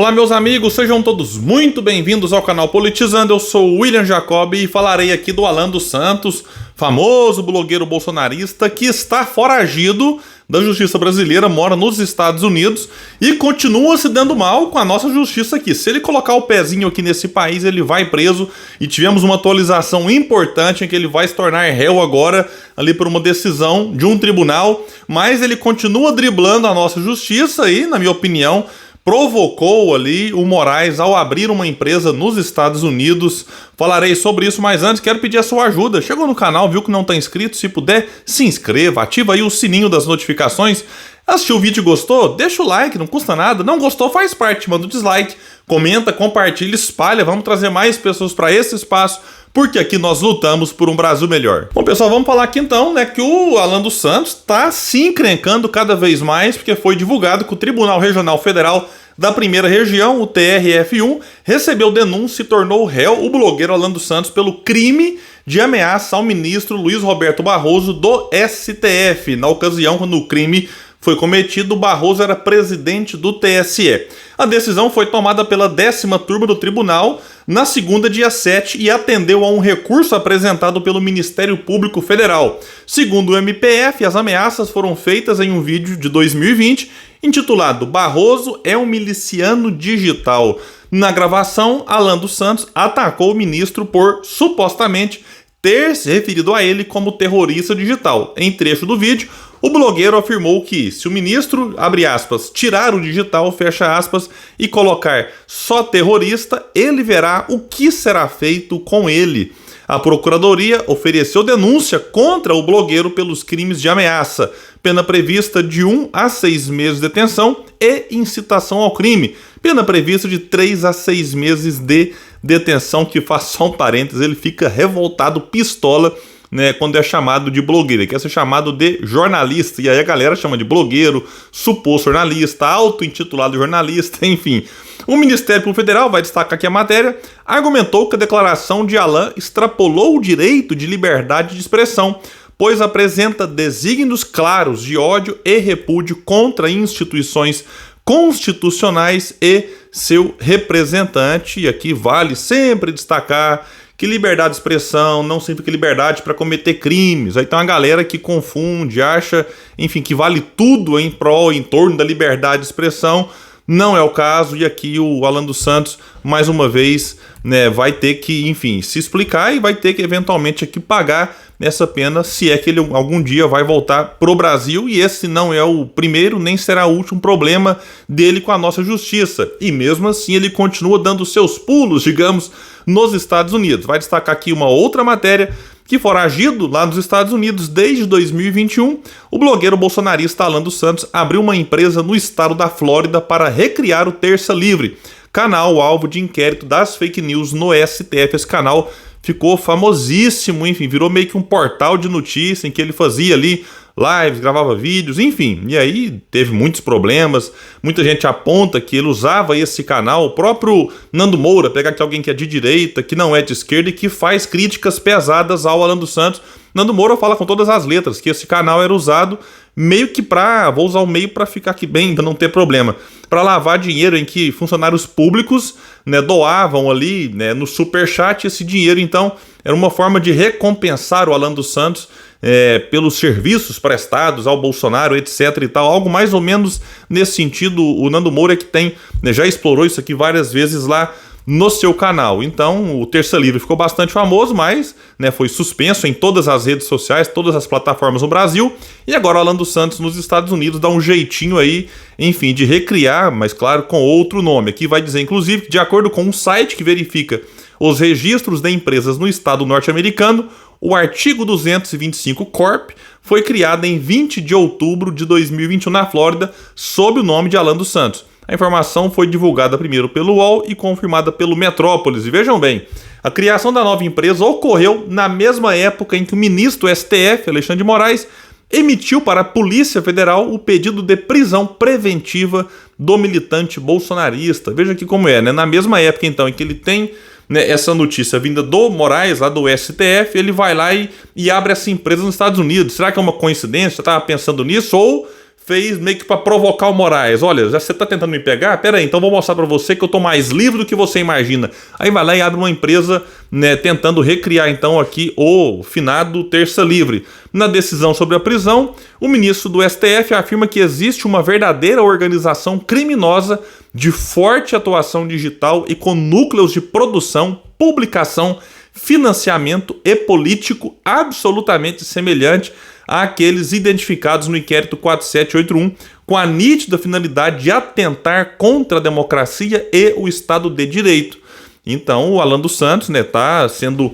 Olá meus amigos, sejam todos muito bem-vindos ao canal Politizando. Eu sou o William Jacob e falarei aqui do Alan dos Santos, famoso blogueiro bolsonarista que está foragido da justiça brasileira, mora nos Estados Unidos e continua se dando mal com a nossa justiça aqui. Se ele colocar o pezinho aqui nesse país, ele vai preso, e tivemos uma atualização importante em que ele vai se tornar réu agora ali por uma decisão de um tribunal, mas ele continua driblando a nossa justiça e, na minha opinião, provocou ali o Moraes ao abrir uma empresa nos Estados Unidos. Falarei sobre isso, mas antes quero pedir a sua ajuda. Chegou no canal, viu que não está inscrito? Se puder, se inscreva, ativa aí o sininho das notificações. Assistiu o vídeo e gostou? Deixa o like, não custa nada. Não gostou, faz parte, manda o dislike. Comenta, compartilha, espalha. Vamos trazer mais pessoas para esse espaço, porque aqui nós lutamos por um Brasil melhor. Bom, pessoal, vamos falar aqui então, que o Alan dos Santos está se encrencando cada vez mais, porque foi divulgado que o Tribunal Regional Federal da Primeira Região, o TRF1, recebeu denúncia e tornou réu o blogueiro Alan dos Santos pelo crime de ameaça ao ministro Luiz Roberto Barroso do STF. Na ocasião, quando o crime foi cometido, Barroso era presidente do TSE. A decisão foi tomada pela 10ª turma do tribunal na segunda, dia 7, e atendeu a um recurso apresentado pelo Ministério Público Federal. Segundo o MPF, as ameaças foram feitas em um vídeo de 2020 intitulado "Barroso é um miliciano digital". Na gravação, Alan dos Santos atacou o ministro por supostamente ter se referido a ele como terrorista digital. Em trecho do vídeo, o blogueiro afirmou que se o ministro, abre aspas, tirar o digital, fecha aspas, e colocar só terrorista, ele verá o que será feito com ele. A Procuradoria ofereceu denúncia contra o blogueiro pelos crimes de ameaça, pena prevista de 1 a 6 meses de detenção, e incitação ao crime, pena prevista de 3 a 6 meses de detenção, que faz só um parênteses, ele fica revoltado, pistola, quando é chamado de blogueiro. Ele quer ser chamado de jornalista, e aí a galera chama de blogueiro, suposto jornalista, auto-intitulado jornalista, enfim. O Ministério Público Federal, vai destacar aqui a matéria, argumentou que a declaração de Alan extrapolou o direito de liberdade de expressão, pois apresenta desígnios claros de ódio e repúdio contra instituições constitucionais e seu representante. E aqui vale sempre destacar que liberdade de expressão não significa liberdade para cometer crimes. Aí tem uma galera que confunde, acha, enfim, que vale tudo em prol, em torno da liberdade de expressão. Não é o caso, e aqui o Alan dos Santos, mais uma vez, vai ter que, enfim, se explicar e vai ter que eventualmente aqui pagar essa pena, se é que ele algum dia vai voltar pro Brasil, e esse não é o primeiro, nem será o último problema dele com a nossa justiça. E mesmo assim ele continua dando seus pulos, digamos, nos Estados Unidos. Vai destacar aqui uma outra matéria, que foragido lá nos Estados Unidos desde 2021, o blogueiro bolsonarista Alan dos Santos abriu uma empresa no estado da Flórida para recriar o Terça Livre, canal alvo de inquérito das fake news no STF. Esse canal ficou famosíssimo, enfim, virou meio que um portal de notícia em que ele fazia ali lives, gravava vídeos, enfim, e aí teve muitos problemas. Muita gente aponta que ele usava esse canal, o próprio Nando Moura, pegar aqui alguém que é de direita, que não é de esquerda e que faz críticas pesadas ao Alan dos Santos. Nando Moura fala com todas as letras que esse canal era usado meio que vou usar o meio para ficar aqui bem, para não ter problema, para lavar dinheiro, em que funcionários públicos doavam ali no superchat esse dinheiro. Então era uma forma de recompensar o Alan dos Santos pelos serviços prestados ao Bolsonaro, etc e tal, algo mais ou menos nesse sentido. O Nando Moura que tem, já explorou isso aqui várias vezes lá no seu canal. Então o Terça Livre ficou bastante famoso, mas foi suspenso em todas as redes sociais, todas as plataformas no Brasil, e agora o Alan dos Santos nos Estados Unidos dá um jeitinho aí, enfim, de recriar, mas claro, com outro nome. Aqui vai dizer, inclusive, que de acordo com um site que verifica os registros de empresas no estado norte-americano, o artigo 225 Corp foi criado em 20 de outubro de 2021 na Flórida, sob o nome de Alan dos Santos. A informação foi divulgada primeiro pelo UOL e confirmada pelo Metrópolis. E vejam bem, a criação da nova empresa ocorreu na mesma época em que o ministro do STF, Alexandre de Moraes, emitiu para a Polícia Federal o pedido de prisão preventiva do militante bolsonarista. Veja aqui como é, na mesma época então em que ele tem essa notícia vinda do Moraes, lá do STF, ele vai lá e abre essa empresa nos Estados Unidos. Será que é uma coincidência? Você estava pensando nisso? Ou fez meio que para provocar o Moraes. Olha, já você tá tentando me pegar? Pera aí, então vou mostrar para você que eu tô mais livre do que você imagina. Aí vai lá e abre uma empresa, né, tentando recriar então aqui o finado Terça Livre. Na decisão sobre a prisão, o ministro do STF afirma que existe uma verdadeira organização criminosa de forte atuação digital e com núcleos de produção, publicação, financiamento e político absolutamente semelhante àqueles identificados no inquérito 4781, com a nítida finalidade de atentar contra a democracia e o Estado de Direito. Então, o Alan dos Santos está sendo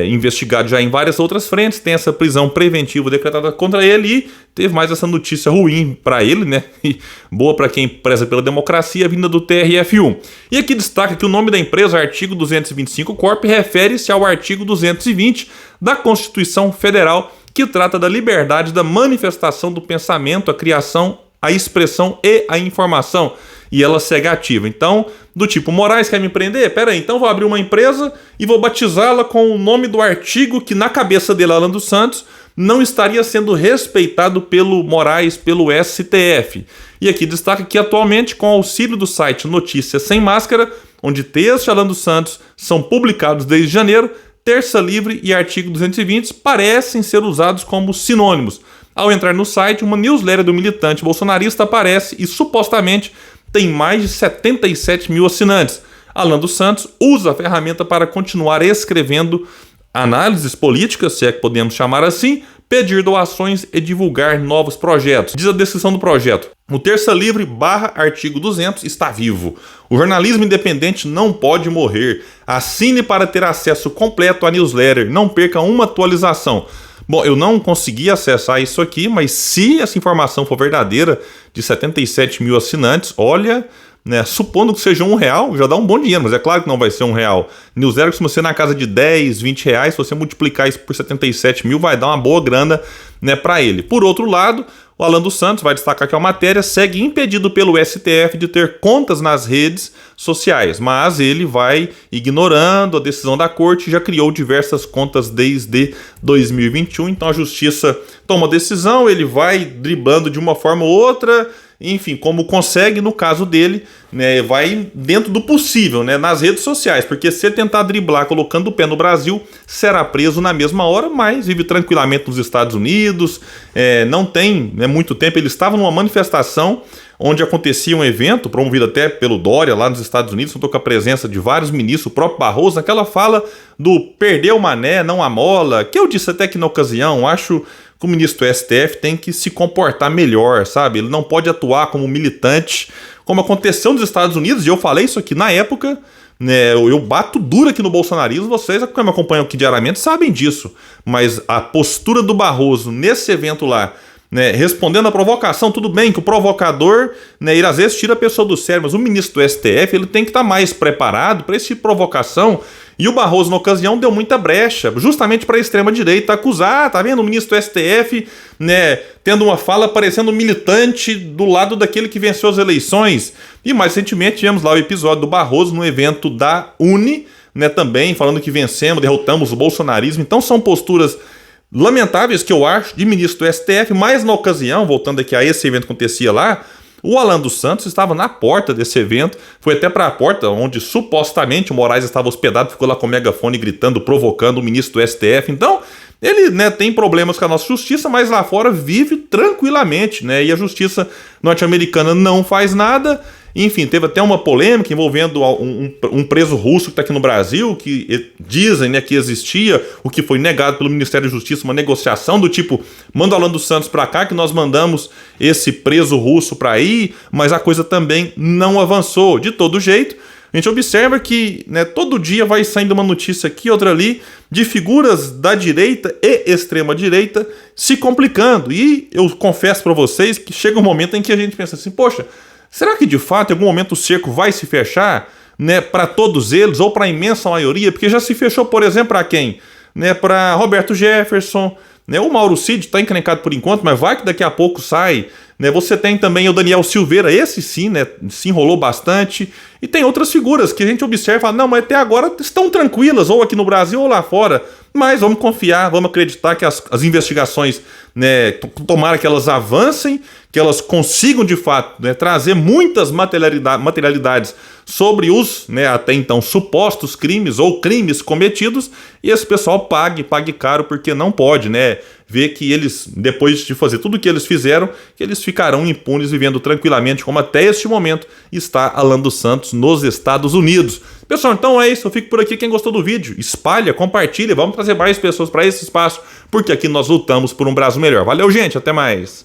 investigado já em várias outras frentes, tem essa prisão preventiva decretada contra ele e teve mais essa notícia ruim para ele, né? E boa para quem preza pela democracia, vinda do TRF1. E aqui destaca que o nome da empresa, artigo 225 Corp, refere-se ao artigo 220 da Constituição Federal, que trata da liberdade da manifestação do pensamento, a criação, a expressão e a informação. E ela segue ativa. Então, do tipo, Moraes quer me prender? Pera aí, então vou abrir uma empresa e vou batizá-la com o nome do artigo que na cabeça dele, Alan dos Santos, não estaria sendo respeitado pelo Moraes, pelo STF. E aqui destaca que atualmente, com auxílio do site Notícias Sem Máscara, onde textos de Alan dos Santos são publicados desde janeiro, Terça Livre e artigo 220 parecem ser usados como sinônimos. Ao entrar no site, uma newsletter do militante bolsonarista aparece e supostamente tem mais de 77 mil assinantes. Alan dos Santos usa a ferramenta para continuar escrevendo análises políticas, se é que podemos chamar assim, pedir doações e divulgar novos projetos. Diz a descrição do projeto: o Terça Livre / artigo 200 está vivo. O jornalismo independente não pode morrer. Assine para ter acesso completo à newsletter. Não perca uma atualização. Bom, eu não consegui acessar isso aqui, mas se essa informação for verdadeira, de 77 mil assinantes, olha, né, supondo que seja R$1, já dá um bom dinheiro, mas é claro que não vai ser R$1. Newsletter costuma ser na casa de 10, 20 reais, se você multiplicar isso por 77 mil, vai dar uma boa grana, né, para ele. Por outro lado, o Alan dos Santos, vai destacar que a matéria, segue impedido pelo STF de ter contas nas redes sociais, mas ele vai ignorando a decisão da corte e já criou diversas contas desde 2021, então a justiça toma decisão, ele vai driblando de uma forma ou outra, enfim, como consegue no caso dele, né, vai dentro do possível, né, nas redes sociais, porque se ele tentar driblar colocando o pé no Brasil, será preso na mesma hora, mas vive tranquilamente nos Estados Unidos, não tem muito tempo, ele estava numa manifestação onde acontecia um evento, promovido até pelo Dória lá nos Estados Unidos, contou com a presença de vários ministros, o próprio Barroso, naquela fala do perder o mané, não a mola, que eu disse até que na ocasião, acho que o ministro do STF tem que se comportar melhor, sabe? Ele não pode atuar como militante, como aconteceu nos Estados Unidos, e eu falei isso aqui na época, né? Eu bato duro aqui no bolsonarismo, vocês que me acompanham aqui diariamente sabem disso, mas a postura do Barroso nesse evento lá, né, respondendo à provocação, tudo bem que o provocador, né, ele às vezes tira a pessoa do sério, mas o ministro do STF ele tem que estar mais preparado para esse tipo de provocação, e o Barroso na ocasião deu muita brecha, justamente para a extrema-direita acusar, tá vendo, o ministro do STF, né, tendo uma fala parecendo um militante do lado daquele que venceu as eleições, e mais recentemente tivemos lá o episódio do Barroso no evento da Uni, né, também falando que vencemos, derrotamos o bolsonarismo, então são posturas lamentáveis que eu acho de ministro do STF, mas na ocasião, voltando aqui a esse evento que acontecia lá, o Alan dos Santos estava na porta desse evento, foi até para a porta onde supostamente o Moraes estava hospedado, ficou lá com o megafone gritando, provocando o ministro do STF, então ele, né, tem problemas com a nossa justiça, mas lá fora vive tranquilamente, né, e a justiça norte-americana não faz nada. Enfim, teve até uma polêmica envolvendo um preso russo que está aqui no Brasil, que dizem, né, que existia, o que foi negado pelo Ministério da Justiça, uma negociação do tipo, manda o Alan dos Santos para cá, que nós mandamos esse preso russo para aí, mas a coisa também não avançou. De todo jeito, a gente observa que, né, todo dia vai saindo uma notícia aqui, outra ali, de figuras da direita e extrema-direita se complicando. E eu confesso para vocês que chega um momento em que a gente pensa assim, poxa, será que de fato em algum momento o cerco vai se fechar, né, para todos eles ou para a imensa maioria? Porque já se fechou, por exemplo, para quem? Né, para Roberto Jefferson, né? O Mauro Cid está encrencado por enquanto, mas vai que daqui a pouco sai, né? Você tem também o Daniel Silveira, esse sim, né? Se enrolou bastante. E tem outras figuras que a gente observa e fala, não, mas até agora estão tranquilas, ou aqui no Brasil ou lá fora. Mas vamos confiar, vamos acreditar que as investigações, né, tomara que elas avancem, que elas consigam de fato, né, trazer muitas materialidades sobre os, né, até então supostos crimes ou crimes cometidos, e esse pessoal pague caro, porque não pode, né, ver que eles, depois de fazer tudo o que eles fizeram, que eles ficarão impunes vivendo tranquilamente, como até este momento está Alan dos Santos nos Estados Unidos. Pessoal, então é isso, eu fico por aqui. Quem gostou do vídeo, espalha, compartilha, vamos trazer mais pessoas para esse espaço, porque aqui nós lutamos por um Brasil melhor. Valeu, gente, até mais!